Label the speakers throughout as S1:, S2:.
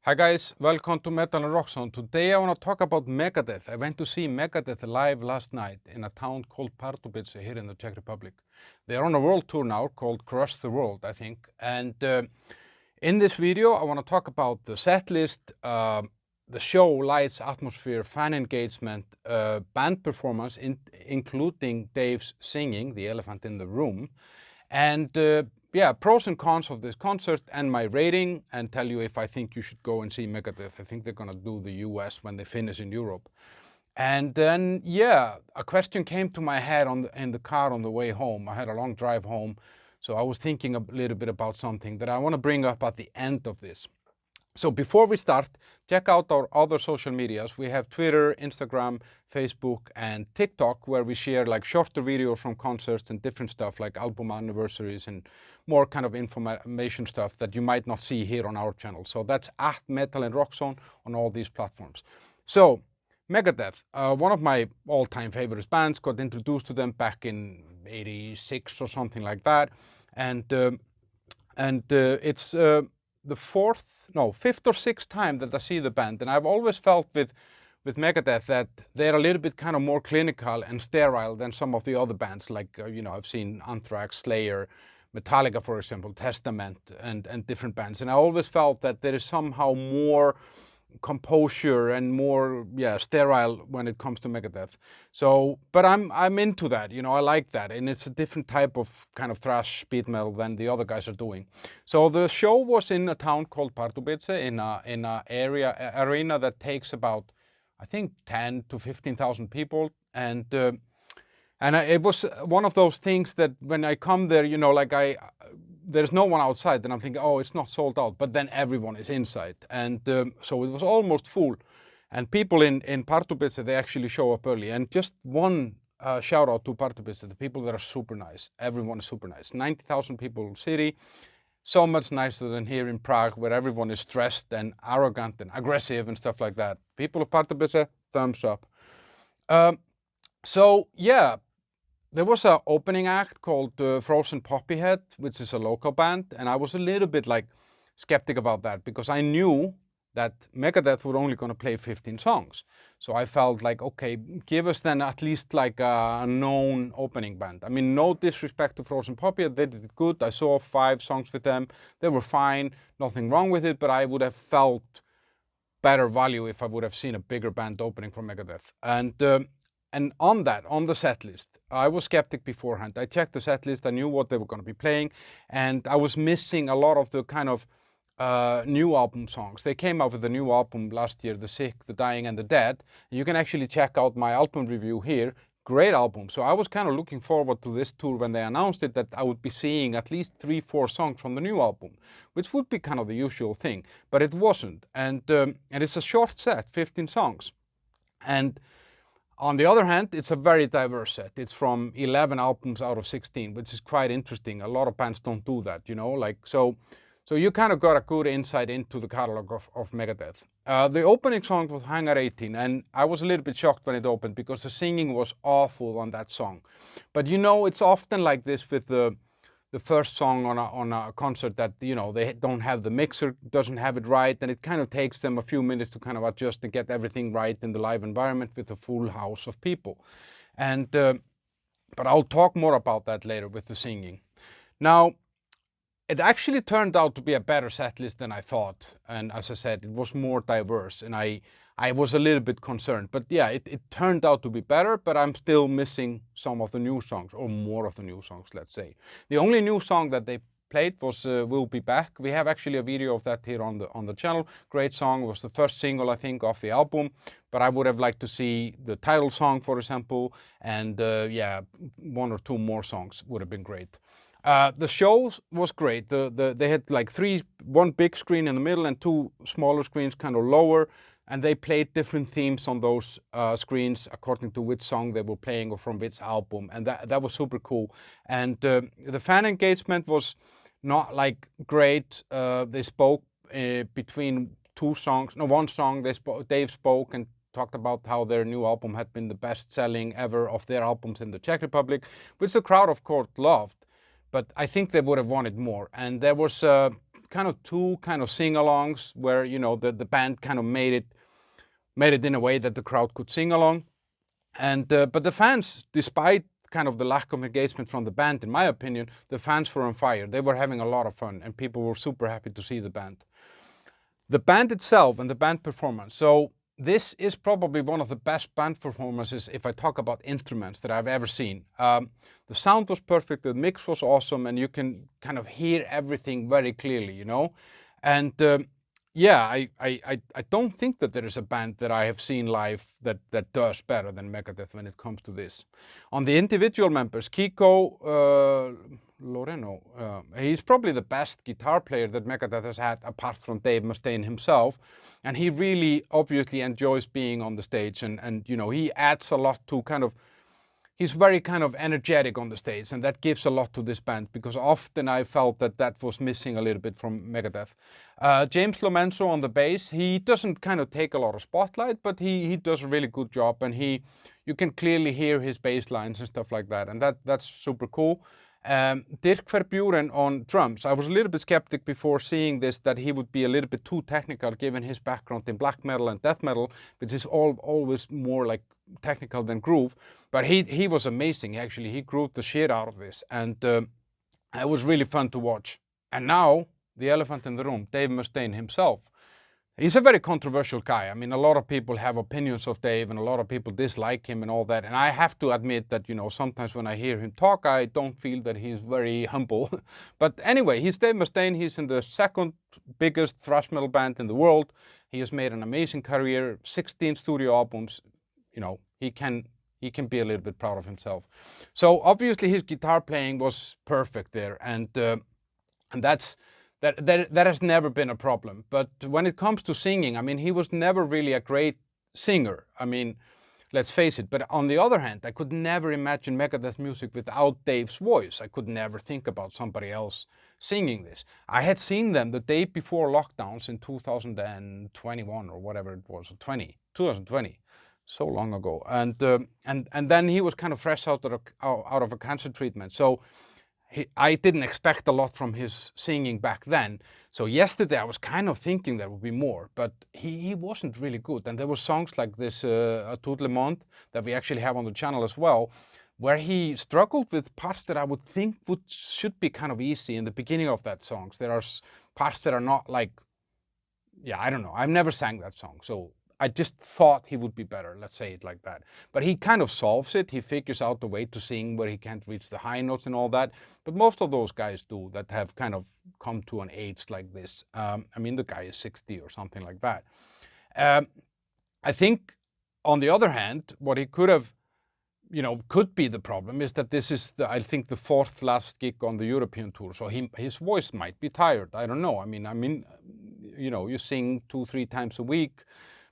S1: Hi guys, welcome to Metal and Rock Zone. Today I want to talk about Megadeth. I went to see Megadeth live last night in a town called Pardubice here in the Czech Republic. They're on a world tour now called Cross the World, I think. And in this video I want to talk about the set list, the show, lights, atmosphere, fan engagement, band performance, including Dave's singing, the elephant in the room, and yeah, pros and cons of this concert and my rating, and tell you if I think you should go and see Megadeth. I think they're gonna do the US when they finish in Europe. And then, yeah, a question came to my head in the car on the way home. I had a long drive home, so I was thinking a little bit about something that I want to bring up at the end of this. So before we start, check out our other social medias. We have Twitter, Instagram, Facebook, and TikTok, where we share like shorter videos from concerts and different stuff like album anniversaries and more kind of information stuff that you might not see here on our channel. So that's at Metal and Rock Zone on all these platforms. So Megadeth, one of my all-time favorite bands, got introduced to them back in '86 or something like that, and it's the fifth or sixth time that I see the band, and I've always felt with Megadeth that they're a little bit kind of more clinical and sterile than some of the other bands. Like I've seen Anthrax, Slayer, Metallica, for example, Testament, and different bands, and I always felt that there is somehow more composure and more sterile when it comes to Megadeth. So but I'm into that, I like that, and it's a different type of kind of thrash speed metal than the other guys are doing. So the show was in a town called Pardubice in a arena that takes about, I think, 10 to 15,000 people, and it was one of those things that when I come there, there's no one outside, and I'm thinking, oh, it's not sold out, but then everyone is inside, and so it was almost full, and people in Pardubice, they actually show up early, and just one shout out to Pardubice, the people that are super nice, everyone is super nice, 90,000 people city, so much nicer than here in Prague, where everyone is stressed and arrogant and aggressive and stuff like that. People of Pardubice, thumbs up. So yeah, there was an opening act called Frozen Poppyhead, which is a local band, and I was a little bit like skeptic about that because I knew that Megadeth were only going to play 15 songs. So I felt like, okay, give us then at least like a known opening band. I mean, no disrespect to Frozen Poppyhead, they did it good. I saw 5 songs with them. They were fine, nothing wrong with it, but I would have felt better value if I would have seen a bigger band opening for Megadeth. And on the set list, I was skeptic beforehand. I checked the set list, I knew what they were going to be playing, and I was missing a lot of the kind of new album songs. They came out with a new album last year, The Sick, The Dying, and The Dead. You can actually check out my album review here. Great album. So I was kind of looking forward to this tour when they announced it, that I would be seeing at least 3-4 songs from the new album, which would be kind of the usual thing, but it wasn't. And it's a short set, 15 songs. And on the other hand, it's a very diverse set. It's from 11 albums out of 16, which is quite interesting. A lot of bands don't do that, So you kind of got a good insight into the catalog of Megadeth. The opening song was Hangar 18, and I was a little bit shocked when it opened because the singing was awful on that song. But it's often like this with the first song on a concert that, they don't have the mixer, doesn't have it right, and it kind of takes them a few minutes to kind of adjust and get everything right in the live environment with a full house of people. And but I'll talk more about that later with the singing. Now, it actually turned out to be a better set list than I thought, and as I said, it was more diverse, and I was a little bit concerned, but yeah, it turned out to be better, but I'm still missing some of the new songs, or more of the new songs, let's say. The only new song that they played was We'll Be Back. We have actually a video of that here on the channel. Great song. It was the first single, I think, off the album, but I would have liked to see the title song, for example, and 1 or 2 more songs would have been great. The show was great. They had like 1 big screen in the middle and 2 smaller screens kind of lower, and they played different themes on those screens according to which song they were playing or from which album, and that was super cool. And the fan engagement was not like great. They spoke between 2 songs, no, 1 song. Dave spoke and talked about how their new album had been the best selling ever of their albums in the Czech Republic, which the crowd of course loved. But I think they would have wanted more. And there was kind of two kind of sing-alongs where, you know, the band kind of made it in a way that the crowd could sing along. And but the fans, despite kind of the lack of engagement from the band, in my opinion, the fans were on fire. They were having a lot of fun, and people were super happy to see the band. The band itself and the band performance. So this is probably one of the best band performances, if I talk about instruments, that I've ever seen. The sound was perfect, the mix was awesome, and you can kind of hear everything very clearly, you know. And yeah, I don't think that there is a band that I have seen live that does better than Megadeth when it comes to this. On the individual members, Kiko Loreno, he's probably the best guitar player that Megadeth has had apart from Dave Mustain himself, and he really obviously enjoys being on the stage, and you know, he adds a lot to kind of, he's very kind of energetic on the stage, and that gives a lot to this band, because often I felt that was missing a little bit from Megadeth. James Lomenzo on the bass, he doesn't kind of take a lot of spotlight, but he does a really good job, and you can clearly hear his bass lines and stuff like that, and that's super cool. Dirk Verburen on drums. I was a little bit skeptic before seeing this that he would be a little bit too technical given his background in black metal and death metal, which is always more like technical than groove. But he was amazing, actually. He grooved the shit out of this, and it was really fun to watch. And now, the elephant in the room, Dave Mustain himself. He's a very controversial guy. I mean, a lot of people have opinions of Dave, and a lot of people dislike him and all that. And I have to admit that, you know, sometimes when I hear him talk, I don't feel that he's very humble. But anyway, he's Dave Mustain. He's in the second biggest thrash metal band in the world. He has made an amazing career, 16 studio albums. You know, he can be a little bit proud of himself. So obviously his guitar playing was perfect there, and that has never been a problem. But when it comes to singing, I mean, he was never really a great singer. I mean, let's face it. But on the other hand, I could never imagine Megadeth music without Dave's voice. I could never think about somebody else singing this. I had seen them the day before lockdowns in 2021 or whatever it was, 2020. So long ago, and then he was kind of fresh out of a cancer treatment. So I didn't expect a lot from his singing back then. So yesterday I was kind of thinking there would be more, but he wasn't really good. And there were songs like this, A Tout le Monde, that we actually have on the channel as well, where he struggled with parts that I would think should be kind of easy in the beginning of that songs. There are parts that are not like, yeah, I don't know. I've never sang that song, so I just thought he would be better, let's say it like that. But he kind of solves it. He figures out the way to sing where he can't reach the high notes and all that. But most of those guys do, that have kind of come to an age like this. I mean, the guy is 60 or something like that. I think, on the other hand, what he could have, you know, could be the problem is that this is, I think, the fourth last gig on the European tour. So his voice might be tired. I don't know. I mean, you know, you sing 2-3 times a week.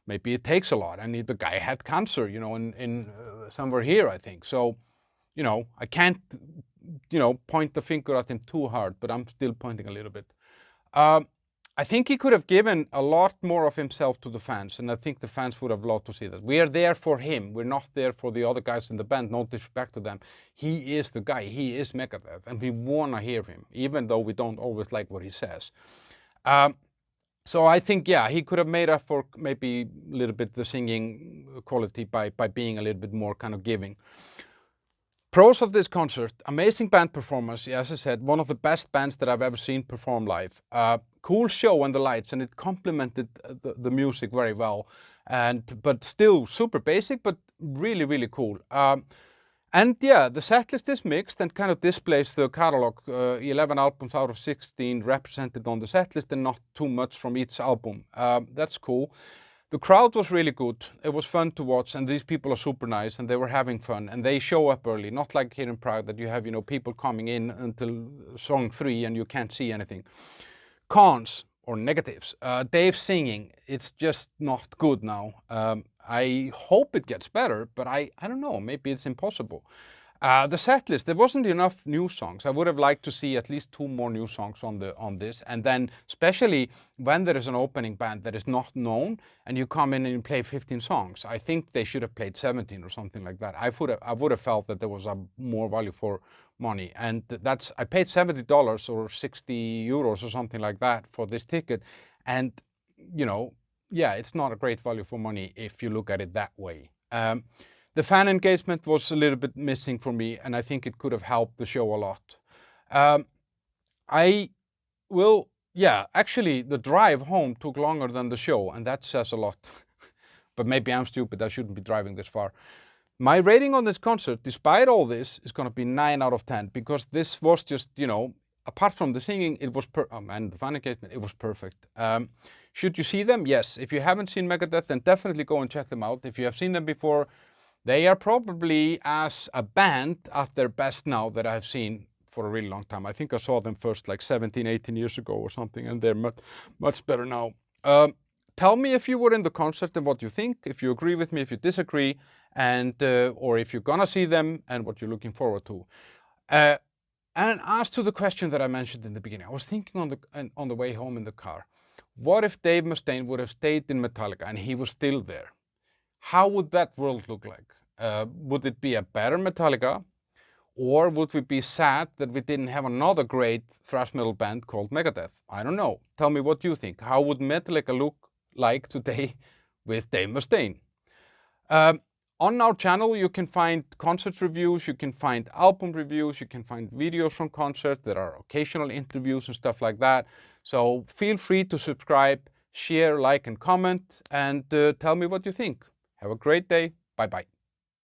S1: Maybe it takes a lot. And the guy had cancer, you know, in somewhere here, I think. So, you know, I can't, you know, point the finger at him too hard, but I'm still pointing a little bit. I think he could have given a lot more of himself to the fans, and I think the fans would have loved to see that. We are there for him. We're not there for the other guys in the band. No disrespect to them. He is the guy. He is Megadeth, and we want to hear him, even though we don't always like what he says. So I think, yeah, he could have made up for maybe a little bit the singing quality by being a little bit more kind of giving. Pros of this concert: amazing band performance. As I said, one of the best bands that I've ever seen perform live. Cool show and the lights, and it complemented the music very well. But still super basic, but really, really cool. And yeah, the setlist is mixed and kind of displays the catalog, 11 albums out of 16 represented on the setlist, and not too much from each album. That's cool. The crowd was really good. It was fun to watch, and these people are super nice, and they were having fun, and they show up early, not like here in Prague that you have, you know, people coming in until song 3 and you can't see anything. Cons or negatives: Dave singing, it's just not good now. I hope it gets better, but I don't know, maybe it's impossible. The set list, there wasn't enough new songs. I would have liked to see at least 2 more new songs on this. And then especially when there is an opening band that is not known and you come in and you play 15 songs, I think they should have played 17 or something like that. I would have felt that there was a more value for money. And I paid $70 or 60 euros or something like that for this ticket. And, you know, yeah, it's not a great value for money if you look at it that way. The fan engagement was a little bit missing for me, and I think it could have helped the show a lot. Actually, the drive home took longer than the show, and that says a lot. But maybe I'm stupid, I shouldn't be driving this far. My rating on this concert, despite all this, is going to be 9 out of 10, because this was just, you know, apart from the singing, it was and the fan engagement, it was perfect. Should you see them? Yes. If you haven't seen Megadeth, then definitely go and check them out. If you have seen them before, they are probably as a band at their best now that I've seen for a really long time. I think I saw them first like 17, 18 years ago or something, and they're much better now. Tell me if you were in the concert and what you think, if you agree with me, if you disagree, and or if you're gonna see them and what you're looking forward to. And as to the question that I mentioned in the beginning, I was thinking on the way home in the car, what if Dave Mustain would have stayed in Metallica and he was still there? How would that world look like? Would it be a better Metallica? Or would we be sad that we didn't have another great thrash metal band called Megadeth? I don't know. Tell me what you think. How would Metallica look like today with Dave Mustain? On our channel, you can find concert reviews, you can find album reviews, you can find videos from concerts. There are occasional interviews and stuff like that. So feel free to subscribe, share, like, and comment, and tell me what you think. Have a great day. Bye-bye.